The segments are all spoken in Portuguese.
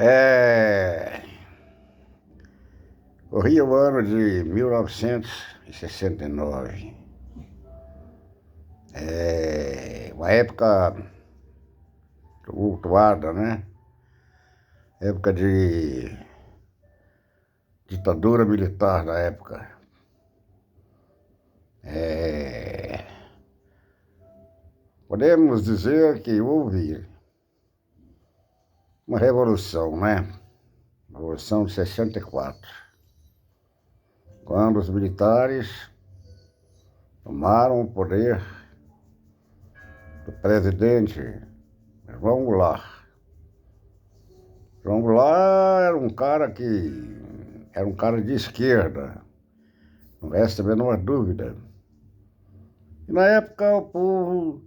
É, corria o ano de 1969. Uma época tumultuada, né? Época de ditadura militar na época. Podemos dizer que houve uma revolução, né? Revolução de 64, quando os militares tomaram o poder do presidente João Goulart. João Goulart era um cara de esquerda, não resta a menor dúvida. E na época o povo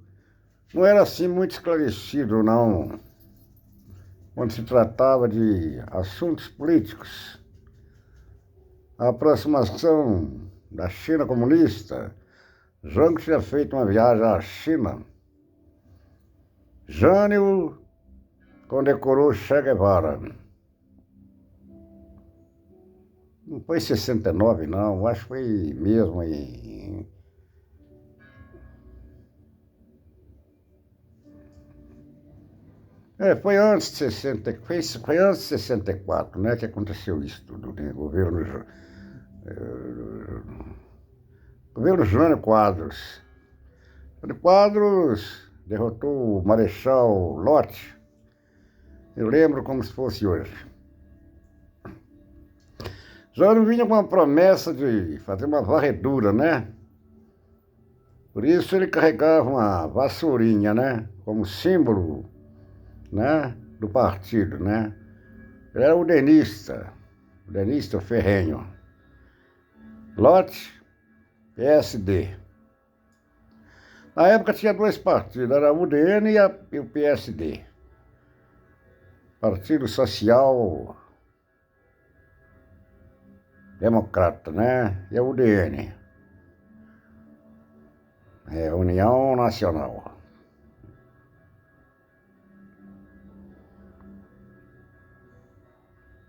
não era assim muito esclarecido, não, quando se tratava de assuntos políticos. A aproximação da China comunista, Jango tinha feito uma viagem à China. Jânio condecorou Che Guevara. Não foi em 69, não, acho que foi mesmo em... foi antes de 60, foi antes de 64, né, que aconteceu isso tudo, né? Governo Jânio Quadros. Jânio Quadros derrotou o Marechal Lott. Eu lembro como se fosse hoje. Jânio vinha com uma promessa de fazer uma varredura, né? Por isso ele carregava uma vassourinha, né? Como símbolo, né? Do partido, né? Ele era o denista ferrenho. Lott, PSD. Na época tinha dois partidos, era o UDN e o PSD. Partido Social Democrata, né? E a UDN. União Nacional.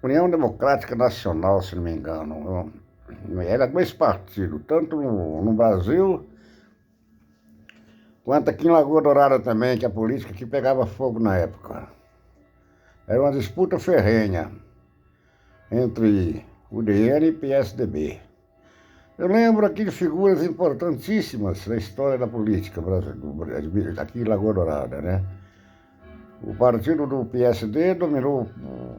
União Democrática Nacional, se não me engano. Era dois partidos, tanto no Brasil quanto aqui em Lagoa Dourada também, que a política aqui pegava fogo na época. Era uma disputa ferrenha entre UDN e PSDB. Eu lembro aqui de figuras importantíssimas na história da política brasileira, aqui em Lagoa Dourada, né? O partido do PSD dominou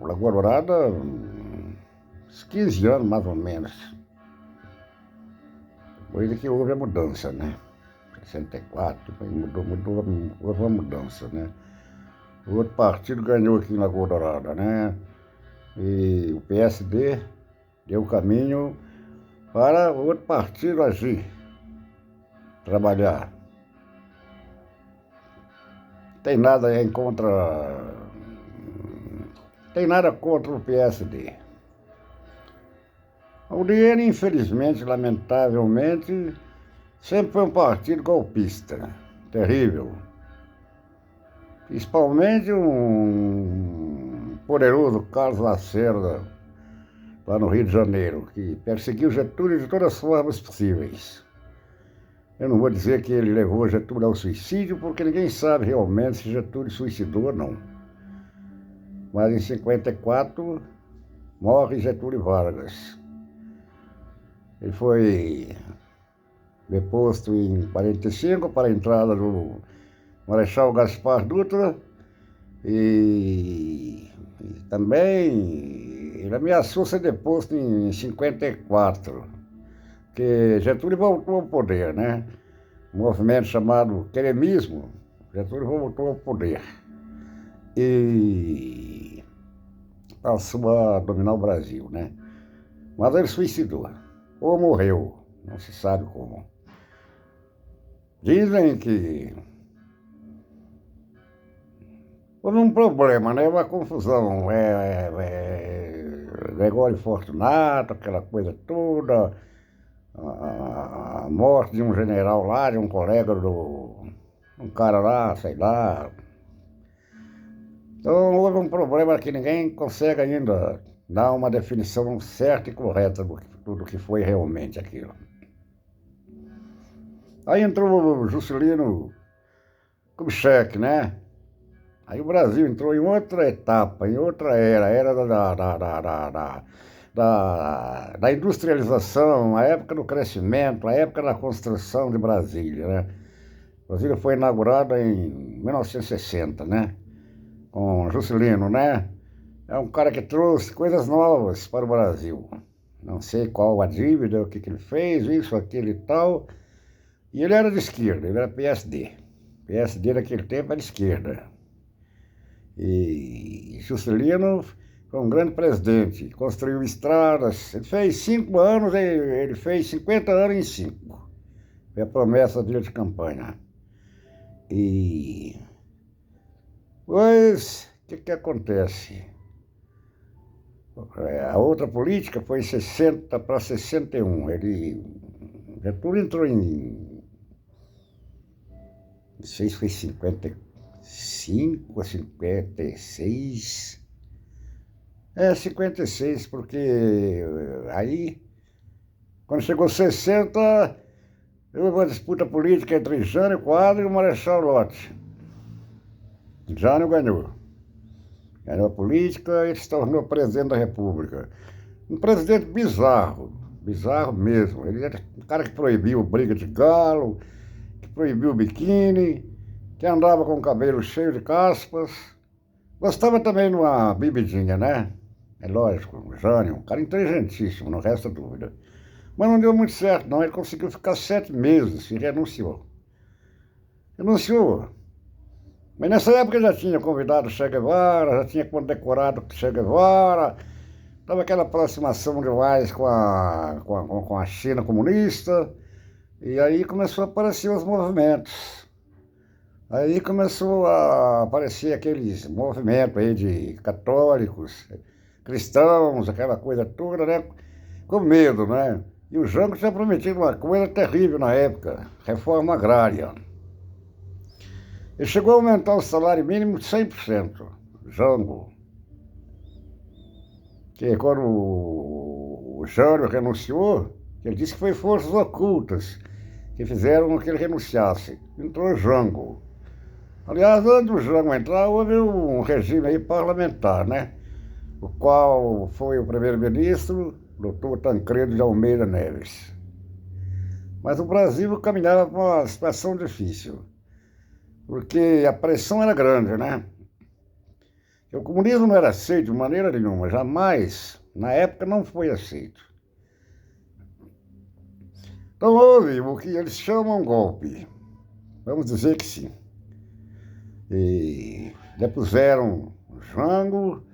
Lagoa Dourada uns 15 anos, mais ou menos. Depois é que houve a mudança, né? 64, houve uma mudança, né? O outro partido ganhou aqui em Lagoa Dourada, né? E o PSD deu o caminho para o outro partido agir, trabalhar. Tem nada contra o PSD. A UDN, infelizmente, lamentavelmente, sempre foi um partido golpista, terrível. Principalmente um poderoso Carlos Lacerda, lá no Rio de Janeiro, que perseguiu Getúlio de todas as formas possíveis. Eu não vou dizer que ele levou Getúlio ao suicídio, porque ninguém sabe realmente se Getúlio suicidou ou não. Mas em 54 morre Getúlio Vargas. Ele foi deposto em 45 para a entrada do Marechal Gaspar Dutra e também ele ameaçou ser deposto em 54, porque Getúlio voltou ao poder, né? Um movimento chamado queremismo, Getúlio voltou ao poder e passou a dominar o Brasil, né? Mas ele suicidou, ou morreu, não se sabe como. Dizem que houve um problema, né? Uma confusão. Gregório Fortunato, aquela coisa toda, a morte de um general lá, de um colega um cara lá, sei lá. Então houve um problema que ninguém consegue ainda dar uma definição certa e correta do que foi realmente aquilo. Aí entrou o Juscelino Kubitschek, né? Aí o Brasil entrou em outra etapa, em outra era da industrialização, a época do crescimento, a época da construção de Brasília, né? Brasília foi inaugurada em 1960, né? Com Juscelino, né? É um cara que trouxe coisas novas para o Brasil. Não sei qual a dívida, o que ele fez, isso, aquilo e tal. E ele era de esquerda, ele era PSD. PSD naquele tempo era de esquerda. E Juscelino foi um grande presidente, construiu estradas. Ele fez 5 anos, ele fez 50 anos em 5. Foi a promessa dele de campanha. E pois, o que acontece? A outra política foi em 60 para 61. Getúlio entrou em, não sei se foi 55 ou 56. 56, porque aí, quando chegou 60, houve uma disputa política entre Jânio Quadros e o Marechal Lott. Jânio ganhou. Ganhou a política e se tornou presidente da República. Um presidente bizarro, bizarro mesmo. Ele era um cara que proibiu briga de galo, que proibiu o biquíni, que andava com o cabelo cheio de caspas. Gostava também de uma bebidinha, né? É lógico, o Jânio, um cara inteligentíssimo, não resta dúvida. Mas não deu muito certo, não. Ele conseguiu ficar 7 meses e renunciou. Renunciou. Mas nessa época já tinha convidado o Che Guevara, já tinha condecorado o Che Guevara, estava aquela aproximação demais com a China comunista, e aí começou a aparecer os movimentos. Aí começou a aparecer aqueles movimentos aí de católicos, cristãos, aquela coisa toda, né? Com medo, né? E o Jango tinha prometido uma coisa terrível na época, reforma agrária. Ele chegou a aumentar o salário mínimo de 100%, Jango. Que quando o Jânio renunciou, ele disse que foi forças ocultas que fizeram com que ele renunciasse. Entrou o Jango. Aliás, antes do Jango entrar, houve um regime aí parlamentar, né? O qual foi o primeiro-ministro, doutor Tancredo de Almeida Neves. Mas o Brasil caminhava para uma situação difícil, porque a pressão era grande, né? O comunismo não era aceito de maneira nenhuma, jamais, na época não foi aceito. Então houve o que eles chamam golpe, vamos dizer que sim. E depuseram Jango,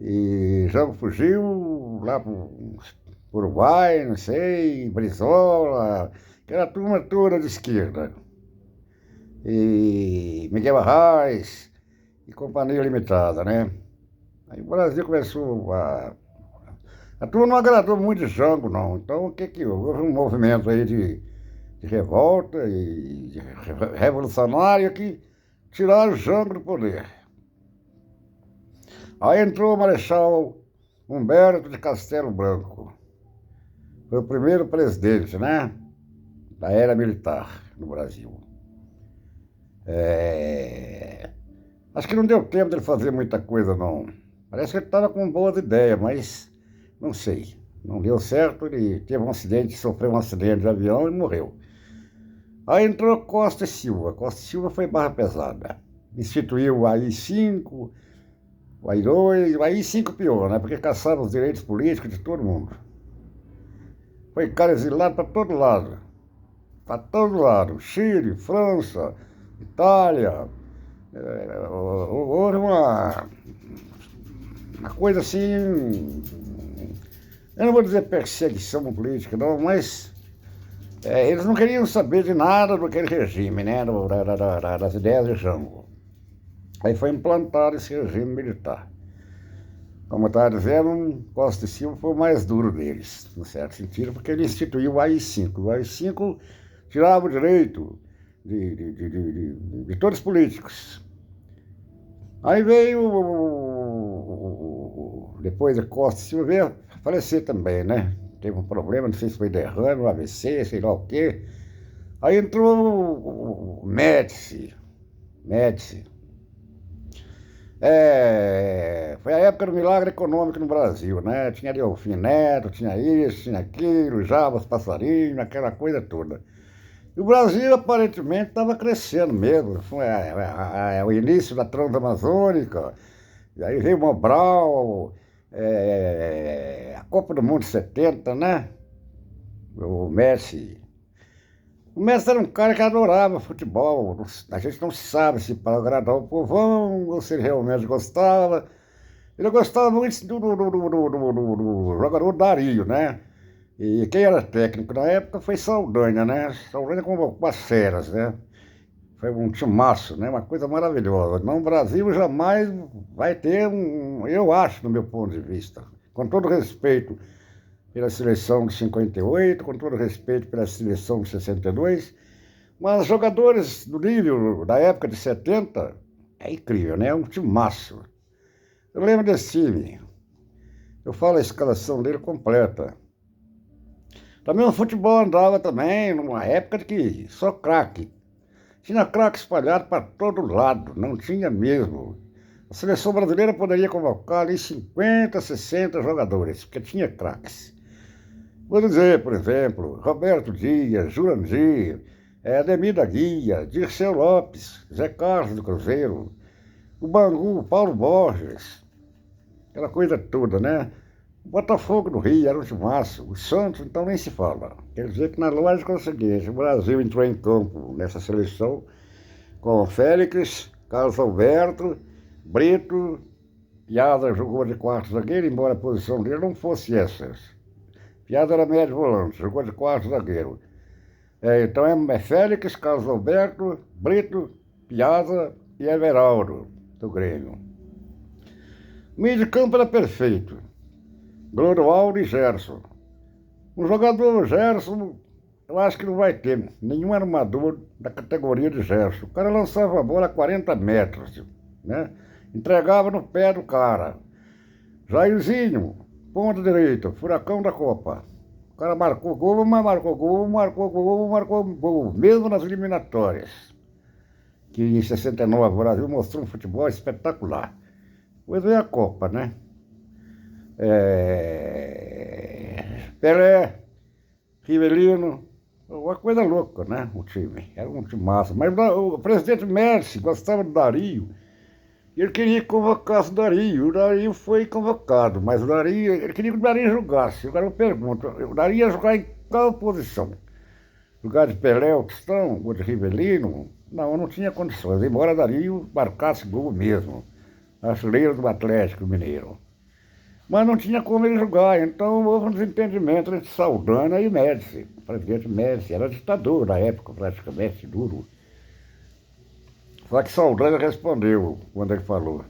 e Jango fugiu lá para o Uruguai, não sei, Brizola, aquela turma toda de esquerda. E Miguel Arraes e Companhia Limitada, né? Aí o Brasil começou a turma não agradou muito de Jango, não. Então o que houve? Houve um movimento aí de revolta e de revolucionário que tiraram Jango do poder. Aí entrou o Marechal Humberto de Castelo Branco. Foi o primeiro presidente, né? Da era militar no Brasil. Acho que não deu tempo dele fazer muita coisa, não. Parece que ele estava com boas ideias, mas não sei. Não deu certo, ele teve um acidente, sofreu um acidente de avião e morreu. Aí entrou Costa e Silva. Costa e Silva foi barra pesada. Instituiu o AI-5, o AI-2, o AI-5 pior, né? Porque caçava os direitos políticos de todo mundo. Foi cara exilado para todo lado. Para todo lado. Chile, França, Itália. Houve uma coisa assim, eu não vou dizer perseguição política, não, mas eles não queriam saber de nada daquele regime, né, das ideias de Jango. Aí foi implantado esse regime militar. Como eu estava dizendo, Costa e Silva foi o mais duro deles, no certo sentido, porque ele instituiu o AI-5. O AI-5 tirava o direito de todos os políticos. Aí veio, depois de Costa e Silva, veio a falecer também, né? Teve um problema, não sei se foi derrame, um AVC, sei lá o quê. Aí entrou o Médici. Médici. Foi a época do milagre econômico no Brasil, né? Tinha ali o Alfim Neto, tinha isso, tinha aquilo, Jabas Passarinho, aquela coisa toda. E o Brasil aparentemente estava crescendo mesmo. Foi o início da Transamazônica, e aí veio o Mobral, a Copa do Mundo 70, né? O Messi. O Messi era um cara que adorava futebol. A gente não sabe se para agradar o povão ou se ele realmente gostava. Ele gostava muito do jogador Dario, né? E quem era técnico na época foi Saldanha, né? Saldanha convocou as feras, né? Foi um timaço, né? Uma coisa maravilhosa. Não, o Brasil jamais vai ter eu acho, do meu ponto de vista, com todo respeito pela seleção de 58, com todo respeito pela seleção de 62, mas jogadores do nível da época de 70 é incrível, né? É um timaço. Eu lembro desse time. Eu falo a escalação dele completa. Também o futebol andava também numa época de que só craque. Tinha craque espalhado para todo lado, não tinha mesmo. A seleção brasileira poderia convocar ali 50, 60 jogadores, porque tinha craques. Vou dizer, por exemplo, Roberto Dias, Jurandir, Ademir da Guia, Dirceu Lopes, Zé Carlos do Cruzeiro, o Bangu, Paulo Borges, aquela coisa toda, né? O Botafogo do Rio era um timaço, o Santos então nem se fala. Quer dizer que na lógica é o seguinte, o Brasil entrou em campo nessa seleção com Félix, Carlos Alberto, Brito, Piazza jogou de quarto zagueiro, embora a posição dele não fosse essa. Piazza era médio volante, jogou de quarto zagueiro. Então é Félix, Carlos Alberto, Brito, Piazza e Everaldo, do Grêmio. O meio de campo era perfeito. Glodoaldo e Gerson. O jogador Gerson, eu acho que não vai ter nenhum armador da categoria de Gerson. O cara lançava a bola a 40 metros, né? Entregava no pé do cara. Jairzinho, ponta direita, furacão da Copa. O cara marcou gol, mas marcou gol, marcou gol, marcou gol, mesmo nas eliminatórias. Que em 69 o Brasil mostrou um futebol espetacular. Depois veio a Copa, né? Pelé, Rivelino, uma coisa louca, né? O time, era um time massa. Mas o presidente Médici gostava do Dario, e ele queria que convocasse o Dario foi convocado, mas o Dario, ele queria que o Dario jogasse. Agora eu pergunto, o Dario ia jogar em qual posição? Lugar de Pelé, o Tostão, ou de Rivelino? Não tinha condições, embora Dario marcasse gol mesmo, artilheiro do Atlético Mineiro. Mas não tinha como ele jogar, então houve um desentendimento entre Saldanha e Médici. O presidente Médici era ditador na época, praticamente duro. Só que Saldanha respondeu quando ele falou.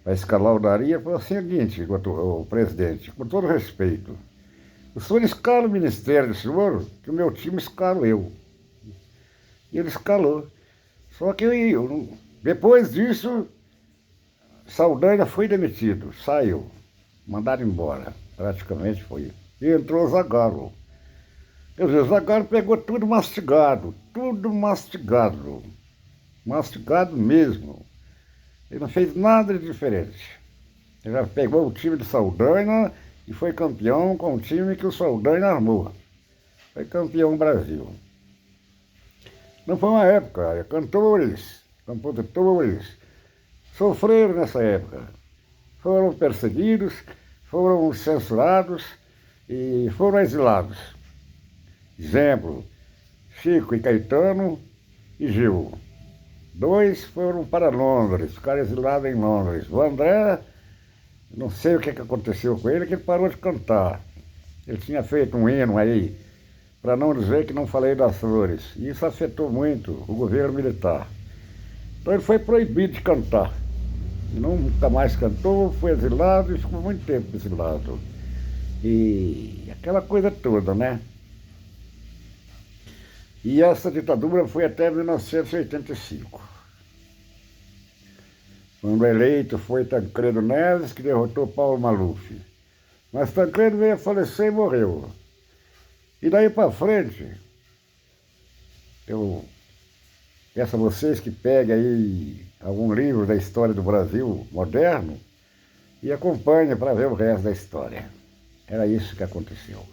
Para escalar o Daria foi o seguinte, o presidente, com todo respeito. O senhor escala o ministério do senhor, que o meu time escalo eu. E ele escalou. Só que depois disso, Saldanha foi demitido, saiu. Mandaram embora, praticamente foi. E entrou o Zagallo. Quer dizer, o Zagallo pegou tudo mastigado mesmo. Ele não fez nada de diferente. Ele já pegou o time de Saldanha e foi campeão com o time que o Saldanha armou. Foi campeão Brasil. Não foi uma época, cantores, compositores sofreram nessa época. Foram perseguidos, foram censurados e foram exilados. Exemplo, Chico e Caetano e Gil. 2 foram para Londres, ficaram exilados em Londres. O André, não sei o que aconteceu com ele, que ele parou de cantar. Ele tinha feito um hino aí, para não dizer que não falei das flores. E isso afetou muito o governo militar. Então ele foi proibido de cantar. E nunca mais cantou, foi exilado e ficou muito tempo exilado. E aquela coisa toda, né? E essa ditadura foi até 1985. Quando eleito foi Tancredo Neves, que derrotou Paulo Maluf. Mas Tancredo veio a falecer e morreu. E daí para frente, eu peço a vocês que peguem aí algum livro da história do Brasil moderno e acompanhem para ver o resto da história. Era isso que aconteceu.